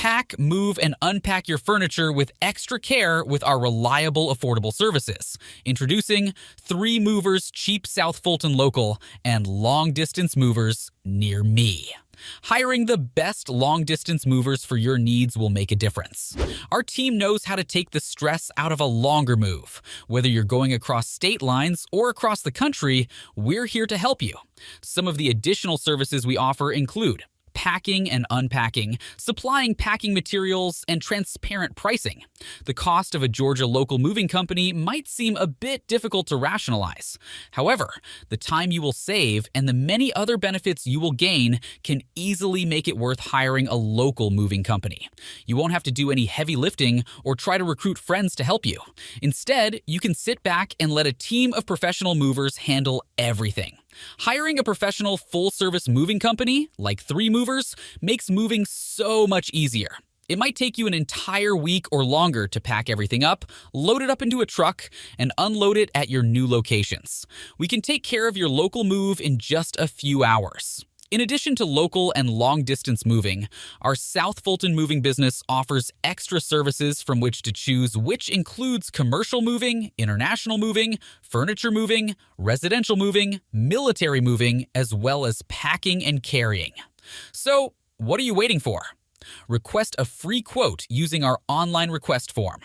Pack, move, and unpack your furniture with extra care with our reliable, affordable services. Introducing 3 Movers Cheap South Fulton Local and Long Distance Movers Near Me. Hiring the best long-distance movers for your needs will make a difference. Our team knows how to take the stress out of a longer move. Whether you're going across state lines or across the country, we're here to help you. Some of the additional services we offer include packing and unpacking, supplying packing materials, and transparent pricing. The cost of a Georgia local moving company might seem a bit difficult to rationalize. However, the time you will save and the many other benefits you will gain can easily make it worth hiring a local moving company. You won't have to do any heavy lifting or try to recruit friends to help you. Instead, you can sit back and let a team of professional movers handle everything. Hiring a professional full-service moving company, like 3 Movers, makes moving so much easier. It might take you an entire week or longer to pack everything up, load it up into a truck, and unload it at your new locations. We can take care of your local move in just a few hours. In addition to local and long-distance moving, our South Fulton moving business offers extra services from which to choose, which includes commercial moving, international moving, furniture moving, residential moving, military moving, as well as packing and carrying. So, what are you waiting for? Request a free quote using our online request form.